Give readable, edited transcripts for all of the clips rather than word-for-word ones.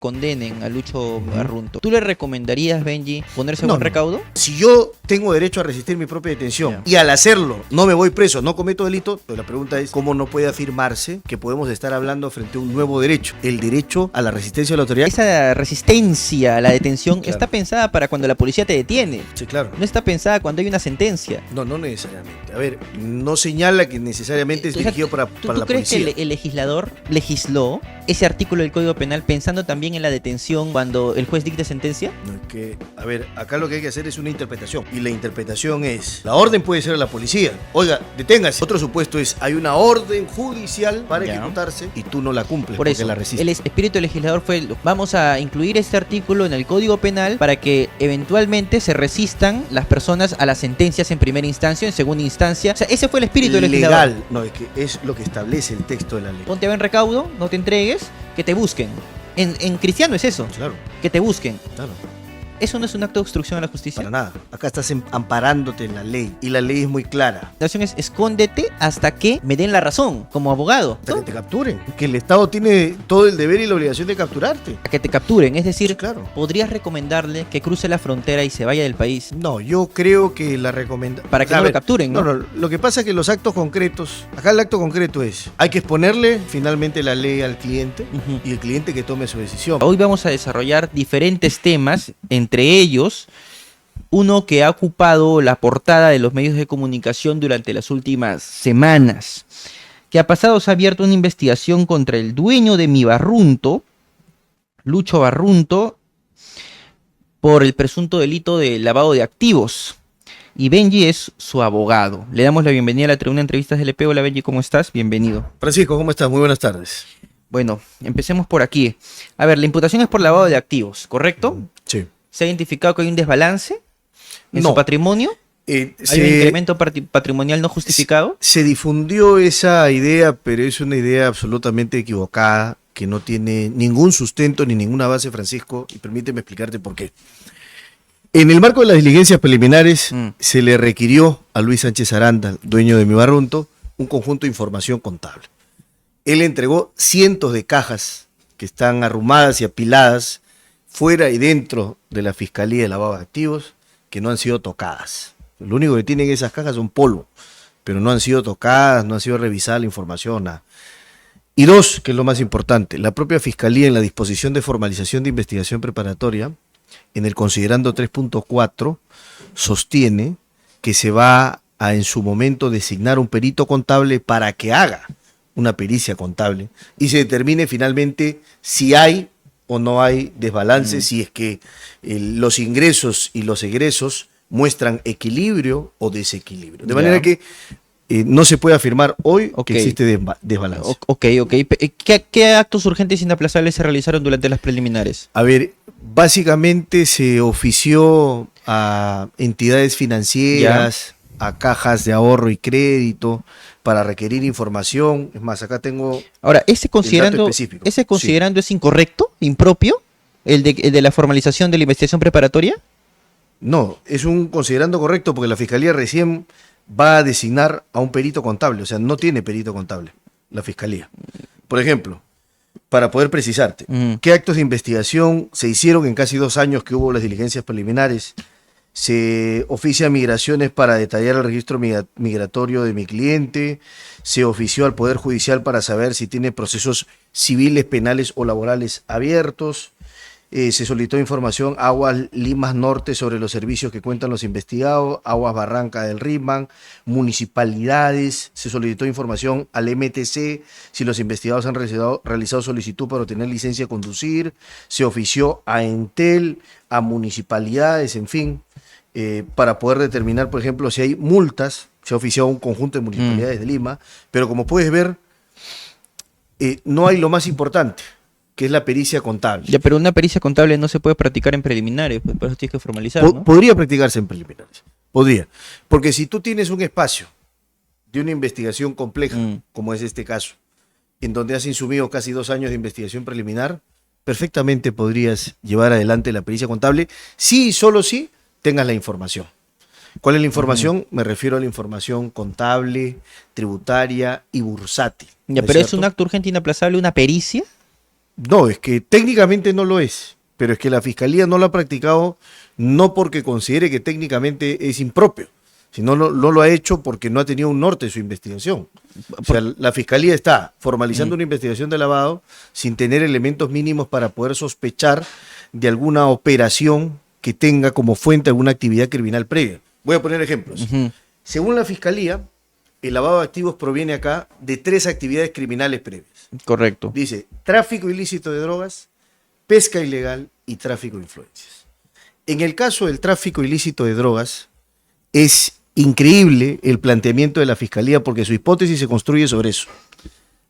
condenen a Lucho Barrunto, ¿tú le recomendarías, Benji, ponerse buen recaudo? Si yo tengo derecho a resistir mi propia detención y al hacerlo no me voy preso, no cometo delito, pues la pregunta es ¿cómo no puede afirmarse que podemos estar hablando frente a un nuevo derecho? El derecho a la resistencia de la autoridad. Esa resistencia a la detención está pensada para cuando la policía te detiene. Sí, claro. No está pensada cuando hay una sentencia. No necesariamente. A ver, no señala que necesariamente es dirigido para la policía. ¿Tú crees que el legislador legisló ese artículo del Código Penal pensando también en la detención cuando el juez dicte sentencia? No, es que, a ver, acá lo que hay que hacer es una interpretación. Y la interpretación es, la orden puede ser a la policía. Oiga, deténgase. Otro supuesto es, hay una orden judicial para ejecutarse y tú no la cumples por eso, la resistes. El espíritu del legislador fue, vamos a incluir este artículo en el Código Penal para que eventualmente se resistan las personas a las sentencias en primera instancia, en segunda instancia. O sea, ese fue el espíritu del legislador. Legal, no, es que es lo que establece el texto de la ley. Ponte a buen recaudo, no te entregues, que te busquen. En cristiano es eso. Claro. Que te busquen. Claro. Eso no es un acto de obstrucción a la justicia. Para nada. Acá estás amparándote en la ley. Y la ley es muy clara. La acción es escóndete hasta que me den la razón, como abogado. Hasta que te capturen. Que el Estado tiene todo el deber y la obligación de capturarte. A que te capturen. Es decir, Sí, claro. ¿podrías recomendarle que cruce la frontera y se vaya del país? No, yo creo que la recomendación... Para que no lo capturen, ¿no? No, lo que pasa es que los actos concretos... Acá el acto concreto es... Hay que exponerle finalmente la ley al cliente y el cliente que tome su decisión. Hoy vamos a desarrollar diferentes temas, entre ellos uno que ha ocupado la portada de los medios de comunicación durante las últimas semanas. ¿Qué ha pasado? Se ha abierto una investigación contra el dueño de Mi Barrunto, Lucho Barrunto, por el presunto delito de lavado de activos. Y Benji es su abogado. Le damos la bienvenida a la tribuna de entrevistas de LP. Hola Benji, ¿cómo estás? Bienvenido. Francisco, ¿cómo estás? Muy buenas tardes. Bueno, empecemos por aquí. A ver, la imputación es por lavado de activos, ¿correcto? Sí. ¿Se ha identificado que hay un desbalance en su patrimonio? ¿Hay un incremento patrimonial no justificado? Se difundió esa idea, pero es una idea absolutamente equivocada, que no tiene ningún sustento ni ninguna base, Francisco, y permíteme explicarte por qué. En el marco de las diligencias preliminares, se le requirió a Luis Sánchez Aranda, dueño de Mi Barrunto, un conjunto de información contable. Él entregó cientos de cajas que están arrumadas y apiladas fuera y dentro de la Fiscalía de Lavado de Activos, que no han sido tocadas. Lo único que tienen esas cajas son polvo, pero no han sido tocadas, no ha sido revisada la información, nada. Y dos, que es lo más importante, la propia Fiscalía en la disposición de formalización de investigación preparatoria, en el considerando 3.4, sostiene que se va a en su momento designar un perito contable para que haga una pericia contable y se determine finalmente si hay o no hay desbalance, si es que los ingresos y los egresos muestran equilibrio o desequilibrio. De manera que no se puede afirmar hoy que existe desbalance. ¿Qué actos urgentes e inaplazables se realizaron durante las preliminares? A ver, básicamente se ofició a entidades financieras, a cajas de ahorro y crédito, para requerir información. Es más, acá tengo... Ahora, ¿ese considerando es incorrecto, impropio, el de la formalización de la investigación preparatoria? No, es un considerando correcto porque la Fiscalía recién va a designar a un perito contable, o sea, no tiene perito contable la Fiscalía. Por ejemplo, para poder precisarte, ¿qué actos de investigación se hicieron en casi 2 años que hubo las diligencias preliminares? Se oficia migraciones para detallar el registro migratorio de mi cliente, se ofició al Poder Judicial para saber si tiene procesos civiles, penales o laborales abiertos, se solicitó información a Aguas Limas Norte sobre los servicios que cuentan los investigados, Aguas Barranca del Rímac, municipalidades, se solicitó información al MTC si los investigados han realizado solicitud para obtener licencia de conducir, se ofició a Entel, a municipalidades, en fin, para poder determinar, por ejemplo, si hay multas. Se ha oficiado a un conjunto de municipalidades de Lima, pero como puedes ver, no hay lo más importante, que es la pericia contable. Ya, pero una pericia contable no se puede practicar en preliminares, pues por eso tienes que formalizar, ¿no? Podría practicarse en preliminares, podría. Porque si tú tienes un espacio de una investigación compleja, como es este caso, en donde has insumido casi 2 años de investigación preliminar, perfectamente podrías llevar adelante la pericia contable, si y solo si tengas la información. ¿Cuál es la información? Me refiero a la información contable, tributaria y bursátil. Ya, pero ¿es un acto urgente e inaplazable una pericia? No, es que técnicamente no lo es, pero es que la Fiscalía no lo ha practicado no porque considere que técnicamente es impropio, sino no lo ha hecho porque no ha tenido un norte en su investigación. O sea, la Fiscalía está formalizando una investigación de lavado sin tener elementos mínimos para poder sospechar de alguna operación que tenga como fuente alguna actividad criminal previa. Voy a poner ejemplos. Según la Fiscalía, el lavado de activos proviene acá de 3 actividades criminales previas. Correcto. Dice, tráfico ilícito de drogas, pesca ilegal y tráfico de influencias. En el caso del tráfico ilícito de drogas, es increíble el planteamiento de la Fiscalía porque su hipótesis se construye sobre eso.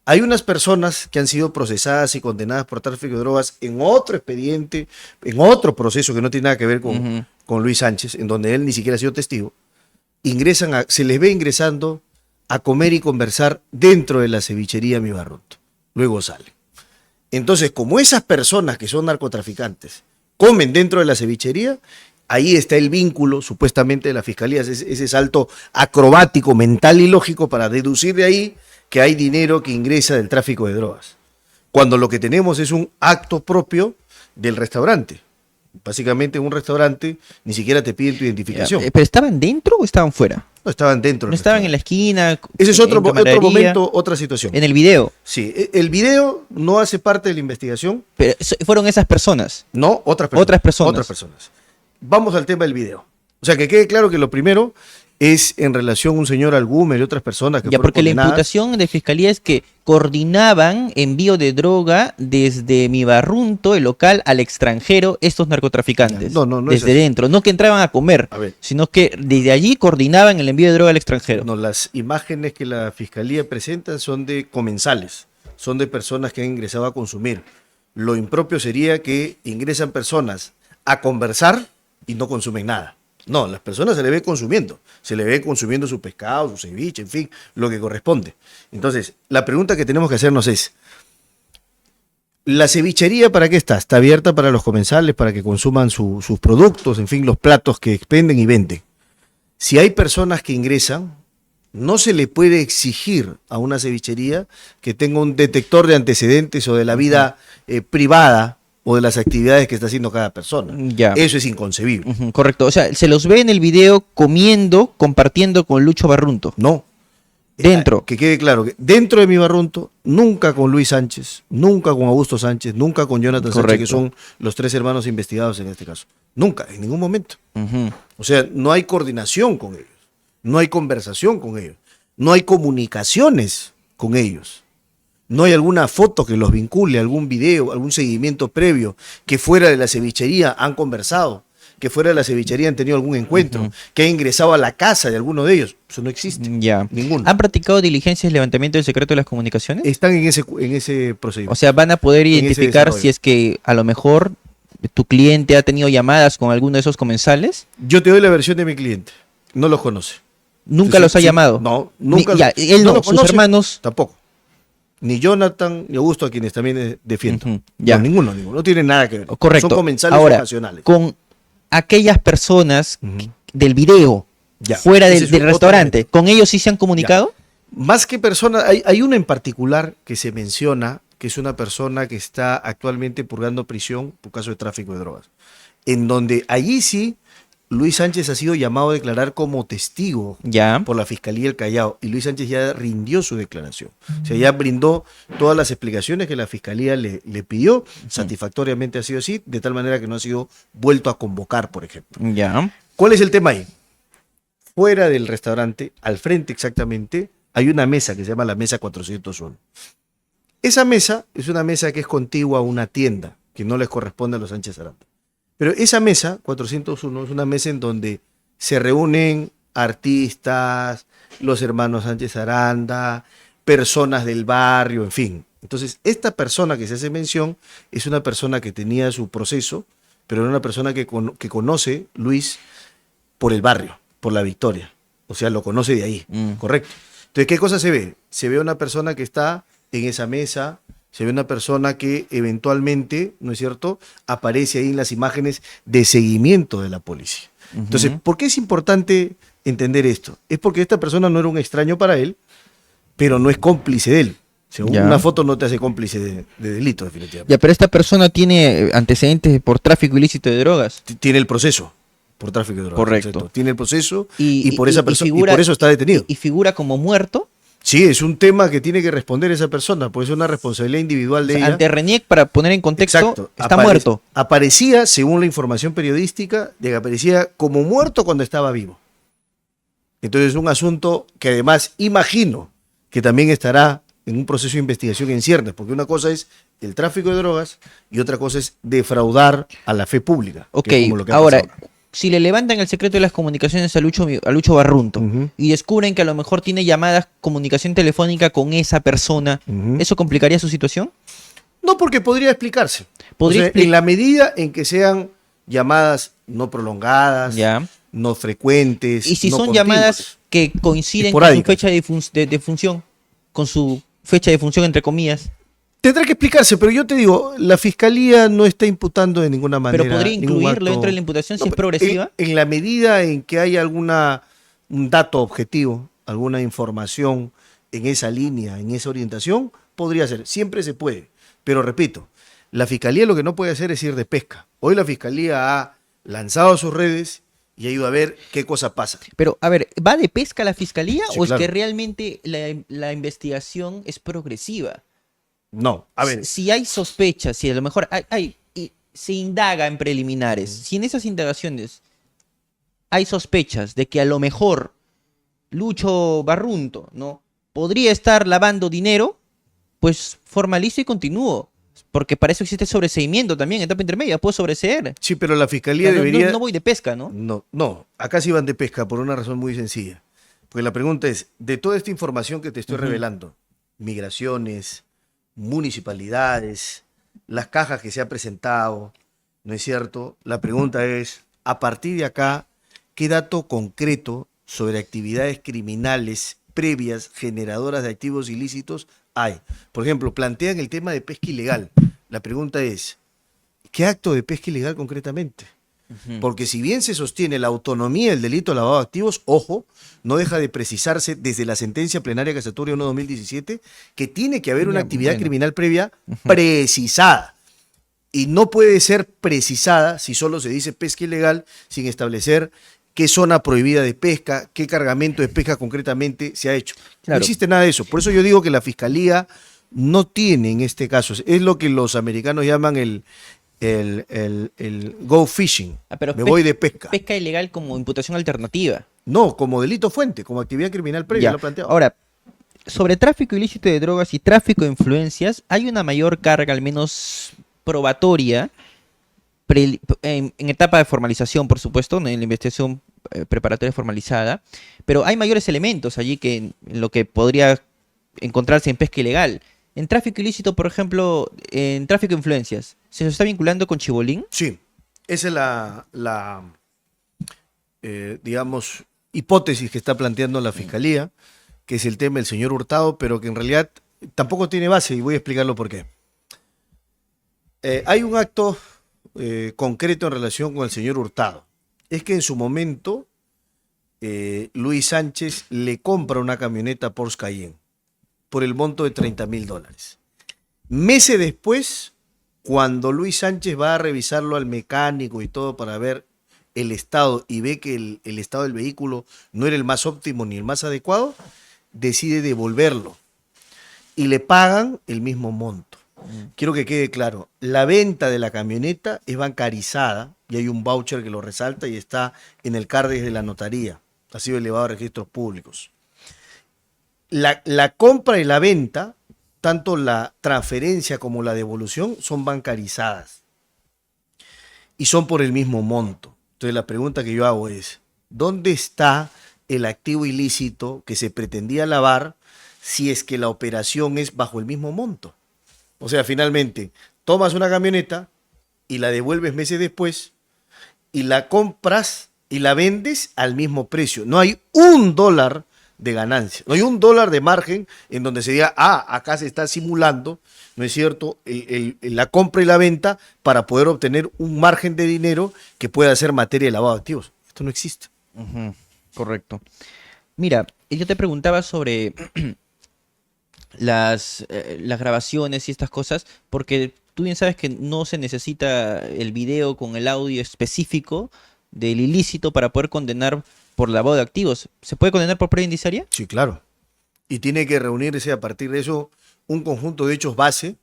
Hay unas personas que han sido procesadas y condenadas por tráfico de drogas en otro expediente, en otro proceso que no tiene nada que ver con Luis Sánchez, en donde él ni siquiera ha sido testigo. Se les ve ingresando a comer y conversar dentro de la cevichería Mi Barrunto. Luego salen. Entonces, como esas personas que son narcotraficantes comen dentro de la cevichería, ahí está el vínculo, supuestamente, de la Fiscalía, ese salto acrobático, mental y lógico para deducir de ahí que hay dinero que ingresa del tráfico de drogas. Cuando lo que tenemos es un acto propio del restaurante. Básicamente, en un restaurante ni siquiera te piden tu identificación. ¿Pero estaban dentro o estaban fuera? No estaban dentro. No estaban en la esquina. Ese es otro momento, otra situación. En el video. Sí, el video no hace parte de la investigación. Pero fueron esas personas. No, otras personas. Otras personas. Vamos al tema del video. O sea, que quede claro que lo primero es en relación a un señor Algume y otras personas que Ya, fueron porque condenadas. la imputación de Fiscalía es que coordinaban envío de droga desde Mi Barrunto, el local, al extranjero, estos narcotraficantes. No es desde así. dentro. No que entraban a comer, A ver. sino que desde allí coordinaban el envío de droga al extranjero. No, las imágenes que la Fiscalía presenta son de comensales, son de personas que han ingresado a consumir. Lo impropio sería que ingresan personas a conversar y no consumen nada. No, las personas se le ve consumiendo. Se le ve consumiendo su pescado, su ceviche, en fin, lo que corresponde. Entonces, la pregunta que tenemos que hacernos es, ¿la cevichería para qué está? Está abierta para los comensales, para que consuman sus productos, en fin, los platos que expenden y venden. Si hay personas que ingresan, no se le puede exigir a una cevichería que tenga un detector de antecedentes o de la vida privada o de las actividades que está haciendo cada persona. Ya. Eso es inconcebible. Correcto. O sea, se los ve en el video comiendo, compartiendo con Lucho Barrunto. No. Dentro. Que quede claro que dentro de Mi Barrunto, nunca con Luis Sánchez, nunca con Augusto Sánchez, nunca con Jonathan Sánchez, que son los 3 hermanos investigados en este caso. Nunca, en ningún momento. O sea, no hay coordinación con ellos, no hay conversación con ellos, no hay comunicaciones con ellos. No hay alguna foto que los vincule, algún video, algún seguimiento previo, que fuera de la cevichería han conversado, que fuera de la cevichería han tenido algún encuentro, que ha ingresado a la casa de alguno de ellos. Eso no existe. Ya. Ninguno. ¿Han practicado diligencias de levantamiento del secreto de las comunicaciones? Están en ese procedimiento. O sea, van a poder En ese identificar desarrollo. si es que a lo mejor tu cliente ha tenido llamadas con alguno de esos comensales. Yo te doy la versión de mi cliente. No los conoce. ¿Nunca Sí, los ha sí, llamado? No, nunca. Ya, él no, los sus conoce, hermanos. tampoco. Ni Jonathan, ni Augusto, a quienes también defiendo. Ya. No, ninguno. No tiene nada que ver. Correcto. Son comensales Ahora, ocasionales. con aquellas personas del video, Ya. fuera Ese del, es del otro restaurante, momento. ¿con ellos sí se han comunicado? Más que personas, hay una en particular que se menciona, que es una persona que está actualmente purgando prisión por caso de tráfico de drogas. En donde allí sí, Luis Sánchez ha sido llamado a declarar como testigo Ya. por la Fiscalía del Callao, y Luis Sánchez ya rindió su declaración. O sea, ya brindó todas las explicaciones que la Fiscalía le pidió, satisfactoriamente ha sido así, de tal manera que no ha sido vuelto a convocar, por ejemplo. Ya. ¿Cuál es el tema ahí? Fuera del restaurante, al frente exactamente, hay una mesa que se llama la mesa 401. Esa mesa es una mesa que es contigua a una tienda, que no les corresponde a los Sánchez Aranda. Pero esa mesa 401 es una mesa en donde se reúnen artistas, los hermanos Sánchez Aranda, personas del barrio, en fin. Entonces, esta persona que se hace mención es una persona que tenía su proceso, pero era una persona que conoce Luis por el barrio, por La Victoria. O sea, lo conoce de ahí, correcto. Entonces, ¿qué cosa se ve? Se ve una persona que está en esa mesa, se ve una persona que eventualmente, ¿no es cierto?, aparece ahí en las imágenes de seguimiento de la policía. Entonces, ¿por qué es importante entender esto? Es porque esta persona no era un extraño para él, pero no es cómplice de él. Según Ya. una foto no te hace cómplice de delito, definitivamente. Ya, pero esta persona tiene antecedentes por tráfico ilícito de drogas. Tiene el proceso por tráfico de drogas. Correcto. Exacto. Tiene el proceso Y, y por esa persona y figura, por eso está detenido. y figura como muerto. Sí, es un tema que tiene que responder esa persona, pues es una responsabilidad individual de ella. Ante RENIEC, para poner en contexto, Exacto. está muerto. Aparecía, según la información periodística, de que aparecía como muerto cuando estaba vivo. Entonces es un asunto que además imagino que también estará en un proceso de investigación en ciernes, porque una cosa es el tráfico de drogas y otra cosa es defraudar a la fe pública. Ok, que es como lo que ha ahora, pasado. si le levantan el secreto de las comunicaciones a Lucho Barrunto Ujú. y descubren que a lo mejor tiene llamadas, comunicación telefónica con esa persona, Ujú. ¿eso complicaría su situación? No, porque podría explicarse. Podría O sea, en la medida en que sean llamadas no prolongadas, Ya. no frecuentes, Y si no son continuas. llamadas que coinciden con su Esporádicas. fecha de función, con su fecha de función, entre comillas, Tendrá que explicarse, pero yo te digo, la fiscalía no está imputando de ninguna manera. pero podría ningún incluirlo acto- dentro de la imputación si No, es progresiva. En la medida en que hay un dato objetivo, alguna información en esa línea, en esa orientación, podría ser. Siempre se puede. Pero repito, la fiscalía lo que no puede hacer es ir de pesca. Hoy la fiscalía ha lanzado sus redes y ha ido a ver qué cosa pasa. Pero, a ver, ¿va de pesca la fiscalía Sí, o es claro. que realmente la investigación es progresiva? No, a ver, Si hay sospechas, si a lo mejor y se indaga en preliminares, si en esas indagaciones hay sospechas de que a lo mejor Lucho Barrunto, ¿no? Podría estar lavando dinero, pues formalizo y continúo. Porque para eso existe sobreseimiento también, etapa intermedia, puedo sobreseer. sí, pero la O fiscalía sea, debería... no voy de pesca, ¿no? No, acá sí van de pesca por una razón muy sencilla. Porque la pregunta es, de toda esta información que te estoy Ujú. revelando, migraciones, municipalidades, las cajas que se ha presentado, ¿no es cierto? La pregunta es, a partir de acá, ¿qué dato concreto sobre actividades criminales previas generadoras de activos ilícitos hay? Por ejemplo, plantean el tema de pesca ilegal. La pregunta es, ¿qué acto de pesca ilegal concretamente? Porque si bien se sostiene la autonomía del delito de lavado de activos, ojo, no deja de precisarse desde la sentencia plenaria casatoria 1/2017 que tiene que haber una Ya, actividad bueno. criminal previa precisada. Y no puede ser precisada si solo se dice pesca ilegal sin establecer qué zona prohibida de pesca, qué cargamento de pesca concretamente se ha hecho. Claro. No existe nada de eso. Por eso yo digo que la fiscalía no tiene en este caso, es lo que los americanos llaman el go fishing. Pero Me voy de pesca. pesca ilegal como imputación alternativa. No, como delito fuente, como actividad criminal previa, Ya. lo planteaba. Ahora, sobre tráfico ilícito de drogas y tráfico de influencias, hay una mayor carga, al menos probatoria, en etapa de formalización, por supuesto, ¿no? En la investigación preparatoria formalizada, pero hay mayores elementos allí que en lo que podría encontrarse en pesca ilegal. En tráfico ilícito, por ejemplo, en tráfico de influencias, ¿se lo está vinculando con Chibolín? Sí, esa es digamos, hipótesis que está planteando la fiscalía, que es el tema del señor Hurtado, pero que en realidad tampoco tiene base y voy a explicarlo por qué. Hay un acto concreto en relación con el señor Hurtado. Es que en su momento Luis Sánchez le compra una camioneta Porsche Cayenne por el monto de $30.000. Meses después, cuando Luis Sánchez va a revisarlo al mecánico y todo para ver el estado y ve que el estado del vehículo no era el más óptimo ni el más adecuado, decide devolverlo y le pagan el mismo monto. Quiero que quede claro, la venta de la camioneta es bancarizada y hay un voucher que lo resalta y está en el CARDES de la notaría, ha sido elevado a registros públicos. La compra y la venta, tanto la transferencia como la devolución, son bancarizadas y son por el mismo monto. Entonces la pregunta que yo hago es, ¿dónde está el activo ilícito que se pretendía lavar si es que la operación es bajo el mismo monto? O sea, finalmente, tomas una camioneta y la devuelves meses después y la compras y la vendes al mismo precio. No hay $1 de ganancia, no hay $1 de margen en donde se diga, acá se está simulando, ¿no es cierto?, la compra y la venta para poder obtener un margen de dinero que pueda ser materia de lavado de activos. Esto no existe. Correcto. Mira, yo te preguntaba sobre las grabaciones y estas cosas, porque tú bien sabes que no se necesita el video con el audio específico del ilícito para poder condenar por lavado de activos. ¿Se puede condenar por prueba indiciaria? Sí, claro. Y tiene que reunirse a partir de eso un conjunto de hechos base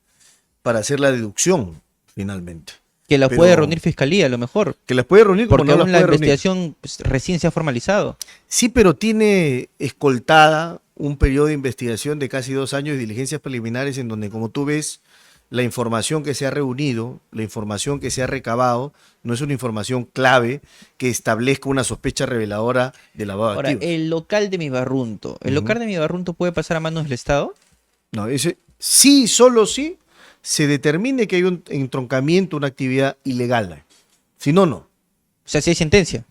para hacer la deducción, finalmente. Que la Pero puede reunir fiscalía, a lo mejor. que las puede reunir como Porque no las aún la puede reunir. investigación pues, recién se ha formalizado. Sí, pero tiene escoltada un periodo de investigación de casi 2 años de diligencias preliminares en donde, como tú ves, la información que se ha reunido, la información que se ha recabado, no es una información clave que establezca una sospecha reveladora de lavado de Ahora, activos. el local de mi barrunto. ¿El Ujú. local de mi barrunto puede pasar a manos del Estado? No, ese sí, solo sí se determine que hay un entroncamiento, una actividad ilegal. Si no, no. O sea, si hay sentencia.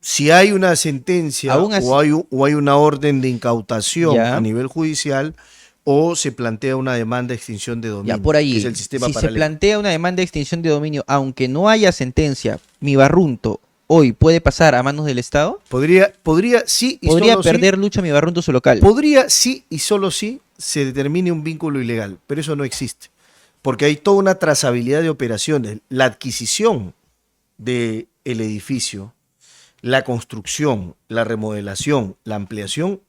Si hay una sentencia Aún así- o hay una orden de incautación Ya. a nivel judicial o se plantea una demanda de extinción de dominio, Ya, por que ahí, es el sistema si se paralelo. plantea una demanda de extinción de dominio, aunque no haya sentencia, mi barrunto hoy puede pasar a manos del Estado. Podría sí y Podría solo perder lucha mi barrunto su local. podría sí y solo sí se determine un vínculo ilegal, pero eso no existe, porque hay toda una trazabilidad de operaciones, la adquisición del edificio, la construcción, la remodelación, la ampliación,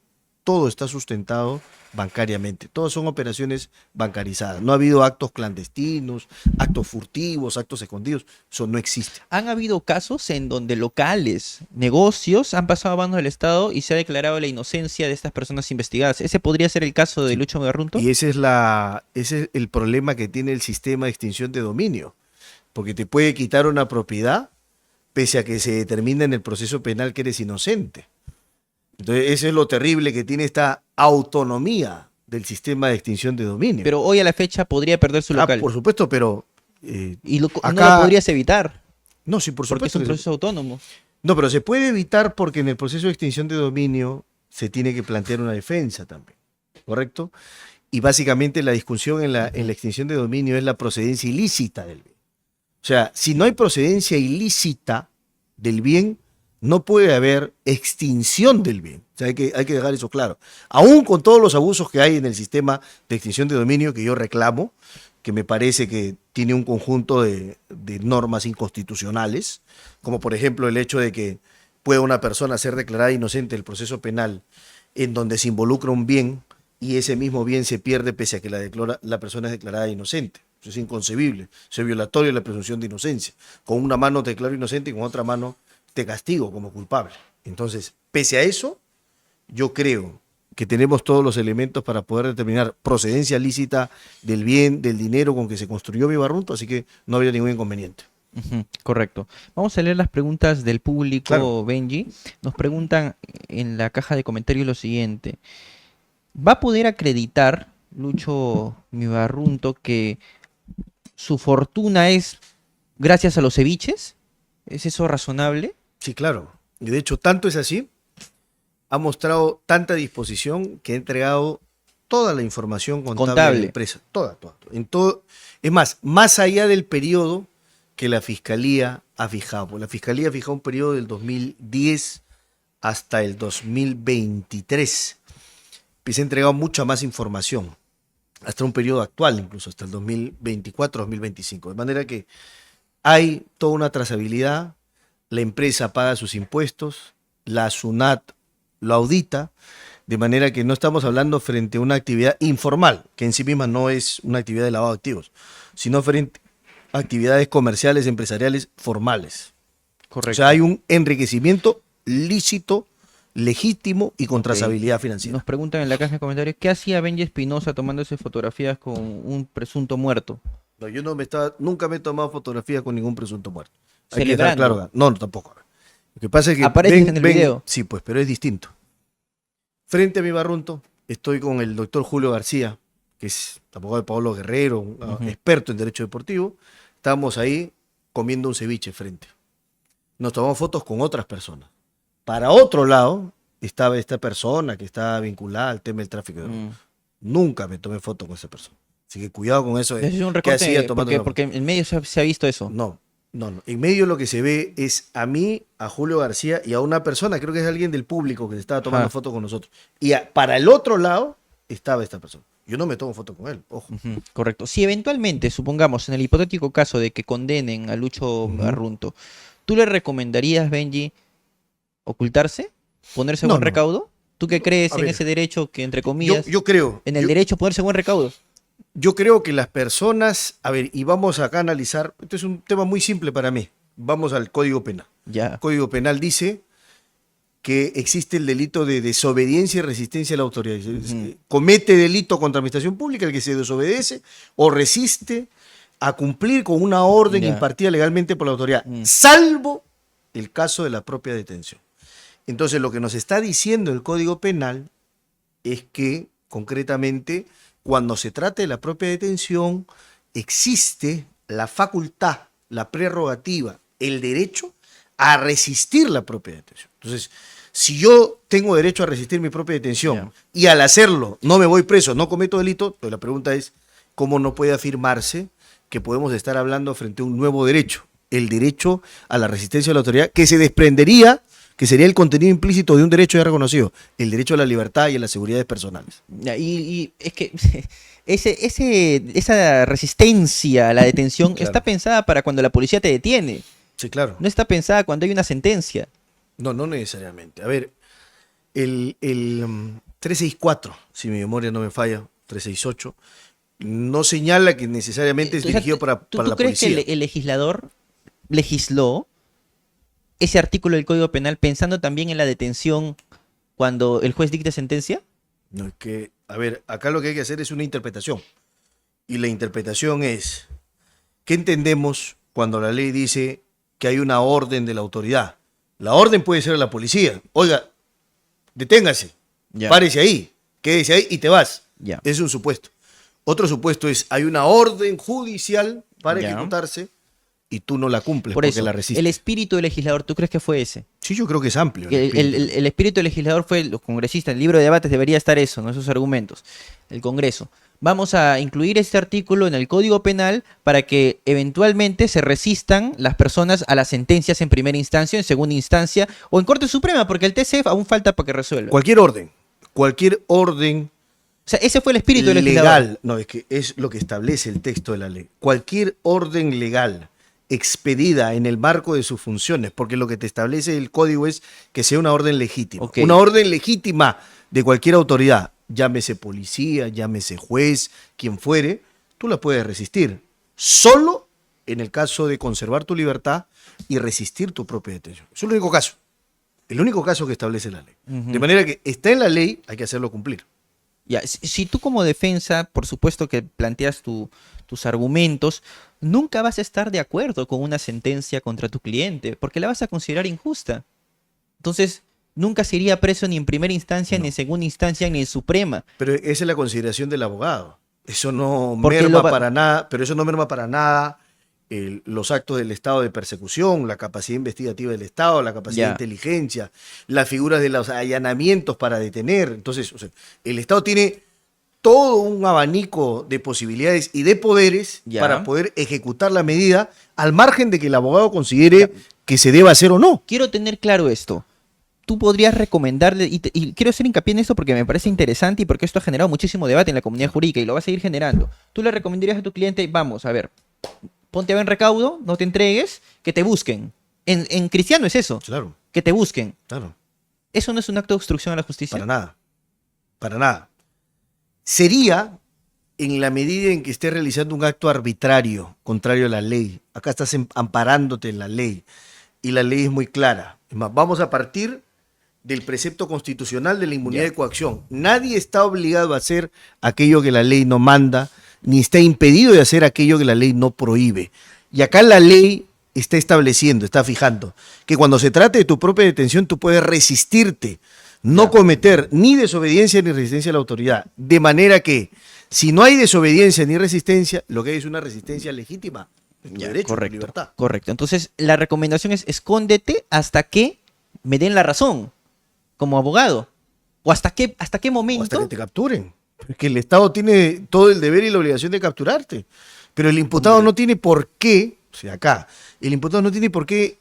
todo está sustentado bancariamente. Todas son operaciones bancarizadas. No ha habido actos clandestinos, actos furtivos, actos escondidos. Eso no existe. Han habido casos en donde locales, negocios han pasado a manos del Estado y se ha declarado la inocencia de estas personas investigadas. ¿Ese podría ser el caso de Lucho Barrunto? Y ese es el problema que tiene el sistema de extinción de dominio. Porque te puede quitar una propiedad pese a que se determina en el proceso penal que eres inocente. Entonces, eso es lo terrible que tiene esta autonomía del sistema de extinción de dominio. Pero hoy a la fecha podría perder su local. Por supuesto, pero Y no acá- lo podrías evitar, no, sí, por porque es supuesto. un que proceso autónomo. No, pero se puede evitar porque en el proceso de extinción de dominio se tiene que plantear una defensa también, ¿correcto? Y básicamente la discusión en la extinción de dominio es la procedencia ilícita del bien. O sea, si no hay procedencia ilícita del bien, no puede haber extinción del bien. O sea, hay que dejar eso claro. Aún con todos los abusos que hay en el sistema de extinción de dominio que yo reclamo, que me parece que tiene un conjunto de normas inconstitucionales, como por ejemplo el hecho de que pueda una persona ser declarada inocente del proceso penal en donde se involucra un bien y ese mismo bien se pierde pese a que la persona es declarada inocente. Eso es inconcebible, eso es violatorio de la presunción de inocencia. Con una mano te declaro inocente y con otra mano te castigo como culpable. Entonces, pese a eso, yo creo que tenemos todos los elementos para poder determinar procedencia lícita del bien, del dinero con que se construyó mi barrunto, así que no habría ningún inconveniente. Ujú, correcto. Vamos a leer las preguntas del público, Claro. Benji. Nos preguntan en la caja de comentarios lo siguiente. ¿Va a poder acreditar Lucho Mibarrunto que su fortuna es gracias a los ceviches? ¿Es eso razonable? Sí, claro. Y de hecho, tanto es así, ha mostrado tanta disposición que ha entregado toda la información contable, de Contable. la empresa. Toda, toda. En todo, es más allá del periodo que la Fiscalía ha fijado. Porque la Fiscalía ha fijado un periodo del 2010 hasta el 2023. Y se ha entregado mucha más información, hasta un periodo actual, incluso hasta el 2024-2025. De manera que hay toda una trazabilidad, la empresa paga sus impuestos, la SUNAT lo audita, de manera que no estamos hablando frente a una actividad informal, que en sí misma no es una actividad de lavado de activos, sino frente a actividades comerciales, empresariales, formales. Correcto. O sea, hay un enriquecimiento lícito, legítimo y con Ok. trazabilidad financiera. Nos preguntan en la caja de comentarios, ¿qué hacía Benji Espinosa tomándose fotografías con un presunto muerto? No, yo nunca me he tomado fotografía con ningún presunto muerto. Hay que dejar Celebrando. claro. No, tampoco. Lo que pasa es que Apareces en el video. Sí, pues, pero es distinto. Frente a mi barrunto estoy con el doctor Julio García, que es abogado de Pablo Guerrero, un Ujú. experto en derecho deportivo. Estábamos ahí comiendo un ceviche frente. Nos tomamos fotos con otras personas. Para otro lado estaba esta persona que estaba vinculada al tema del tráfico de drogas. Nunca me tomé foto con esa persona. Así que cuidado con eso. Ese es un ¿Qué recorte hacía tomando una foto? porque en medio se ha visto eso. No. En medio lo que se ve es a mí, a Julio García y a una persona, creo que es alguien del público que se estaba tomando Ajá. foto con nosotros. Y para el otro lado estaba esta persona. Yo no me tomo foto con él, ojo. Ujú, correcto. Si eventualmente, supongamos, en el hipotético caso de que condenen a Lucho Arrunto, ¿tú le recomendarías, Benji, ocultarse? ¿Ponerse No, buen no. recaudo? ¿Tú qué crees A en ver, ese derecho que, entre yo, comillas, yo creo, en el yo, derecho a ponerse buen recaudo? yo creo que las personas, a ver, y vamos acá a analizar, esto es un tema muy simple para mí. Vamos al Código Penal. Ya. El Código Penal dice que existe el delito de desobediencia y resistencia a la autoridad. Comete delito contra administración pública el que se desobedece o resiste a cumplir con una orden Ya. impartida legalmente por la autoridad, salvo el caso de la propia detención. Entonces, lo que nos está diciendo el Código Penal es que, concretamente, cuando se trata de la propia detención, existe la facultad, la prerrogativa, el derecho a resistir la propia detención. Entonces, si yo tengo derecho a resistir mi propia detención y al hacerlo no me voy preso, no cometo delito, pues la pregunta es, ¿cómo no puede afirmarse que podemos estar hablando frente a un nuevo derecho? El derecho a la resistencia de la autoridad, que se desprendería, que sería el contenido implícito de un derecho ya reconocido, el derecho a la libertad y a las seguridades personales. Ya, y es que esa resistencia a la detención Claro. está pensada para cuando la policía te detiene. Sí, claro. No está pensada cuando hay una sentencia. No, no necesariamente. A ver, el 364, si mi memoria no me falla, 368, no señala que necesariamente es O sea, dirigido para ¿tú la crees policía. que el legislador legisló ese artículo del Código Penal pensando también en la detención cuando el juez dicte sentencia? No, es que, a ver, acá lo que hay que hacer es una interpretación. Y la interpretación es, ¿qué entendemos cuando la ley dice que hay una orden de la autoridad? La orden puede ser a la policía. Oiga, deténgase, Ya. párese ahí, quédese ahí y te vas. Ya. Es un supuesto. Otro supuesto es, hay una orden judicial para Ya. ejecutarse y tú no la cumples Por porque eso, la resistes. el espíritu del legislador, ¿tú crees que fue ese? Sí, yo creo que es amplio. el El, espíritu. el espíritu del legislador fue los congresistas. En el libro de debates debería estar eso, ¿no? Esos argumentos. El Congreso. Vamos a incluir este artículo en el Código Penal para que eventualmente se resistan las personas a las sentencias en primera instancia, en segunda instancia o en Corte Suprema, porque el TCF aún falta para que resuelva. Cualquier orden O sea, ese fue el espíritu del legislador. legal, no, es que es lo que establece el texto de la ley. Cualquier orden legal expedida en el marco de sus funciones, porque lo que te establece el código es que sea una orden legítima. Ok. Una orden legítima de cualquier autoridad, llámese policía, llámese juez, quien fuere, tú la puedes resistir. Solo en el caso de conservar tu libertad y resistir tu propia detención. Es el único caso. El único caso que establece la ley. De manera que está en la ley, hay que hacerlo cumplir. Ya, si tú como defensa, por supuesto que planteas tus argumentos, nunca vas a estar de acuerdo con una sentencia contra tu cliente, porque la vas a considerar injusta. Entonces, nunca se iría preso ni en primera instancia, ni en segunda instancia, ni en suprema. Pero esa es la consideración del abogado. Eso no Porque merma lo va- para nada, pero eso no merma para nada los actos del Estado de persecución, la capacidad investigativa del Estado, la capacidad Ya. de inteligencia, las figuras de los allanamientos para detener. Entonces, o sea, el Estado tiene todo un abanico de posibilidades y de poderes Ya. para poder ejecutar la medida al margen de que el abogado considere que se deba hacer o no. Quiero tener claro esto. Tú podrías recomendarle, y quiero hacer hincapié en esto porque me parece interesante y porque esto ha generado muchísimo debate en la comunidad jurídica y lo va a seguir generando. Tú le recomendarías a tu cliente, vamos, a ver, ponte a buen recaudo, no te entregues, que te busquen. En cristiano es eso, Claro, que te busquen. claro. ¿Eso no es un acto de obstrucción a la justicia? Para nada. Para nada. Sería en la medida en que estés realizando un acto arbitrario, contrario a la ley. Acá estás amparándote en la ley. Y la ley es muy clara. Es más, vamos a partir del precepto constitucional de la inmunidad Ya. de coacción. Nadie está obligado a hacer aquello que la ley no manda, ni está impedido de hacer aquello que la ley no prohíbe. Y acá la ley está estableciendo, está fijando, que cuando se trate de tu propia detención tú puedes resistirte, no Ya. cometer ni desobediencia ni resistencia a la autoridad. De manera que, si no hay desobediencia ni resistencia, lo que hay es una resistencia legítima de tu Ya, derecho, de tu correcto, libertad. correcto. Entonces, la recomendación es escóndete hasta que me den la razón como abogado. ¿O hasta qué O momento? hasta que te capturen. Porque el Estado tiene todo el deber y la obligación de capturarte. Pero el imputado no tiene por qué, o sea, acá, el imputado no tiene por qué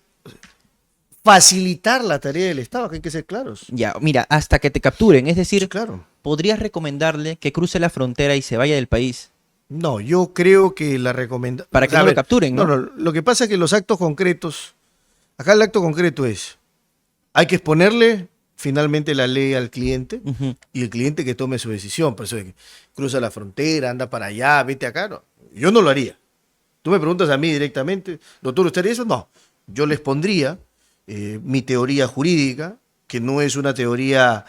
facilitar la tarea del Estado, que hay que ser claros. Ya, mira, hasta que te capturen. Es decir, Sí, claro. ¿podrías recomendarle que cruce la frontera y se vaya del país? No, yo creo que la recomendación... Para que no lo capturen, ¿no? No, lo que pasa es que los actos concretos, acá el acto concreto es, hay que exponerle finalmente la ley al cliente Ujú. y el cliente que tome su decisión. Por eso de que cruza la frontera, anda para allá, vete acá. No, yo no lo haría. Tú me preguntas a mí directamente, doctor, ¿usted haría eso? No, yo les pondría mi teoría jurídica, que no es una teoría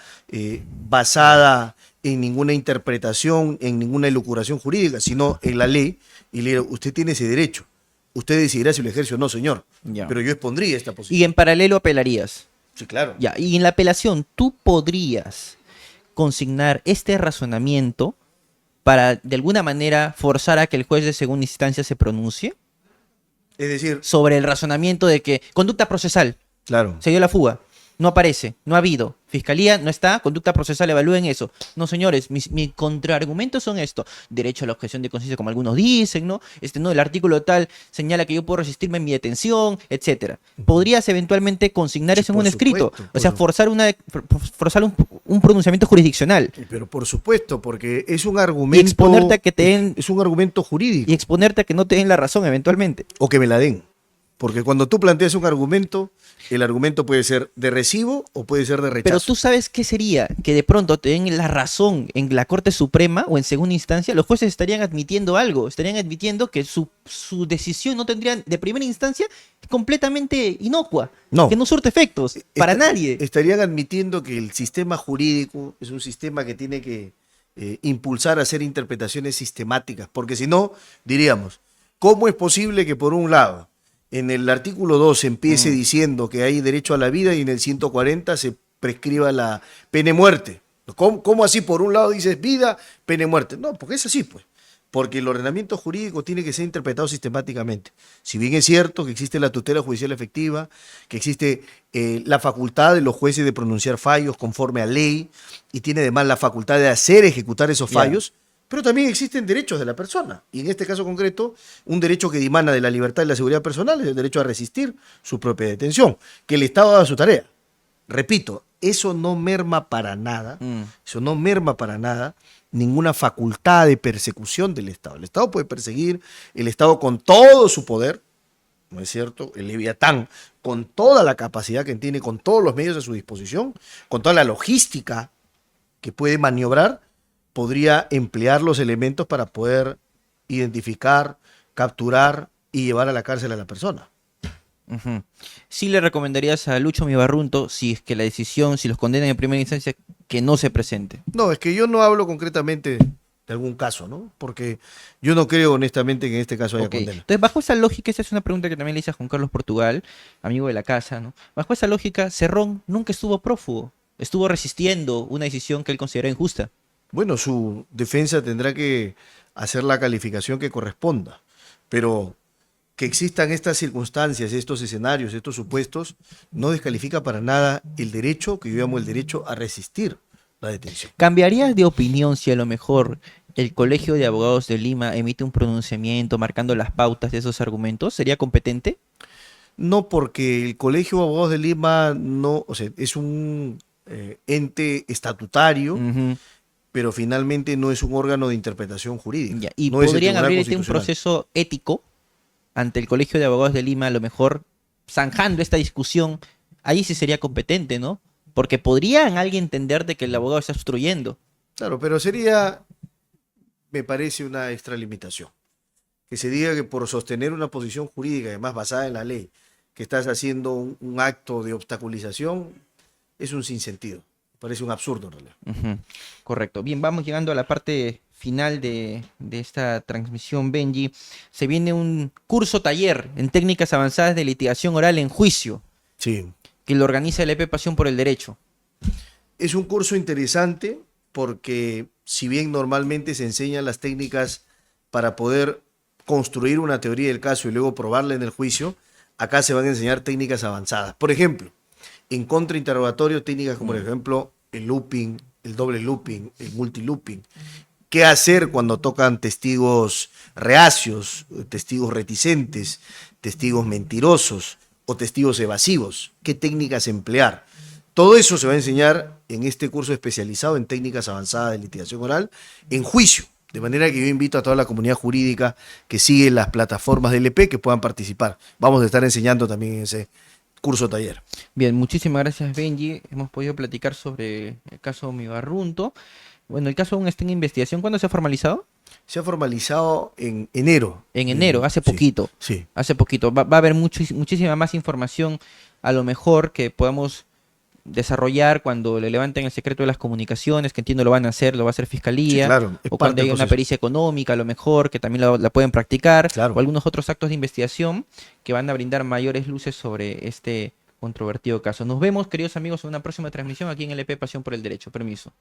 basada en ninguna interpretación, en ninguna elucubración jurídica, sino en la ley, y le digo, usted tiene ese derecho. Usted decidirá si lo ejerce o no, señor. Ya. Pero yo expondría esta posición. Y en paralelo apelarías. Sí, claro. Ya. Y en la apelación, ¿tú podrías consignar este razonamiento para de alguna manera forzar a que el juez de segunda instancia se pronuncie Es decir, sobre el razonamiento de que conducta procesal, claro. se dio la fuga, no aparece, no ha habido, fiscalía no está, conducta procesal, evalúen eso? No, señores, mis contraargumentos son esto: derecho a la objeción de conciencia, como algunos dicen, ¿no? No, el artículo tal señala que yo puedo resistirme en mi detención, etcétera. ¿Podrías eventualmente consignar Sí, eso en por un escrito? supuesto, O sea, por- forzar un pronunciamiento jurisdiccional Pero por supuesto, porque es un y argumento. exponerte a que te den, Es un argumento jurídico. y exponerte a que no te den la razón eventualmente. O que me la den. Porque cuando tú planteas un argumento, el argumento puede ser de recibo o puede ser de rechazo. Pero tú sabes qué sería que de pronto te den la razón en la Corte Suprema o en segunda instancia. Los jueces estarían admitiendo algo, estarían admitiendo que su decisión no tendría de primera instancia completamente inocua, No. que no surte efectos para nadie. Estarían admitiendo que el sistema jurídico es un sistema que tiene que impulsar a hacer interpretaciones sistemáticas, porque si no, diríamos, ¿cómo es posible que por un lado en el artículo 2 empiece diciendo que hay derecho a la vida y en el 140 se prescriba la pena de muerte? ¿Cómo así por un lado dices vida, pena de muerte? No, porque es así, pues. Porque el ordenamiento jurídico tiene que ser interpretado sistemáticamente. Si bien es cierto que existe la tutela judicial efectiva, que existe la facultad de los jueces de pronunciar fallos conforme a ley, y tiene además la facultad de hacer ejecutar esos fallos, pero también existen derechos de la persona. Y en este caso concreto, un derecho que dimana de la libertad y la seguridad personal es el derecho a resistir su propia detención, que el Estado haga su tarea. Repito, eso no merma para nada, eso no merma para nada ninguna facultad de persecución del Estado. El Estado puede perseguir, el Estado con todo su poder, ¿no es cierto? El Leviatán, con toda la capacidad que tiene, con todos los medios a su disposición, con toda la logística que puede maniobrar, podría emplear los elementos para poder identificar, capturar y llevar a la cárcel a la persona. Ujú. Sí le recomendarías a Lucho Mibarrunto, si es que la decisión, si los condenan en primera instancia, que no se presente. No, es que yo no hablo concretamente de algún caso, ¿no? Porque yo no creo honestamente que en este caso haya Ok. condena. Entonces, bajo esa lógica, esa es una pregunta que también le hice a Juan Carlos Portugal, amigo de la casa, ¿no? Bajo esa lógica, Cerrón nunca estuvo prófugo, estuvo resistiendo una decisión que él considera injusta. Bueno, su defensa tendrá que hacer la calificación que corresponda, pero que existan estas circunstancias, estos escenarios, estos supuestos, no descalifica para nada el derecho, que yo llamo el derecho a resistir la detención. ¿Cambiarías de opinión si a lo mejor el Colegio de Abogados de Lima emite un pronunciamiento marcando las pautas de esos argumentos? ¿Sería competente? No, porque el Colegio de Abogados de Lima no, o sea, es un ente estatutario, Ujú. pero finalmente no es un órgano de interpretación jurídica. Ya. ¿Y No es el podrían Tribunal abrir un Constitucional. proceso ético ante el Colegio de Abogados de Lima, a lo mejor zanjando esta discusión? Ahí sí sería competente, ¿no? Porque podrían alguien entender de que el abogado está obstruyendo. Claro, pero sería, me parece, una extralimitación. Que se diga que por sostener una posición jurídica, además basada en la ley, que estás haciendo un acto de obstaculización, es un sinsentido. Parece un absurdo en realidad. Ujú. Correcto. Bien, vamos llegando a la parte final de esta transmisión, Benji. Se viene un curso taller en técnicas avanzadas de litigación oral en juicio, Sí. que lo organiza el EP Pasión por el Derecho. Es un curso interesante porque si bien normalmente se enseñan las técnicas para poder construir una teoría del caso y luego probarla en el juicio, acá se van a enseñar técnicas avanzadas. Por ejemplo, en contrainterrogatorio, técnicas como por ejemplo el looping, el doble looping, el multilooping. ¿Qué hacer cuando tocan testigos reacios, testigos reticentes, testigos mentirosos o testigos evasivos? ¿Qué técnicas emplear? Todo eso se va a enseñar en este curso especializado en técnicas avanzadas de litigación oral en juicio. De manera que yo invito a toda la comunidad jurídica que sigue las plataformas de LP que puedan participar. Vamos a estar enseñando también en ese curso taller. Bien, muchísimas gracias, Benji. Hemos podido platicar sobre el caso Mibarrunto. Bueno, el caso aún está en investigación. ¿Cuándo se ha formalizado? Se ha formalizado en enero. En enero, hace Sí, poquito. sí. Hace poquito. Va a haber muchísima más información, a lo mejor, que podamos desarrollar cuando le levanten el secreto de las comunicaciones, que entiendo lo van a hacer, lo va a hacer Sí, Fiscalía, claro, es o parte cuando del haya una proceso. pericia económica, a lo mejor, que también la pueden practicar, Claro. o algunos otros actos de investigación que van a brindar mayores luces sobre este controvertido caso. Nos vemos, queridos amigos, en una próxima transmisión aquí en LP Pasión por el Derecho. Permiso.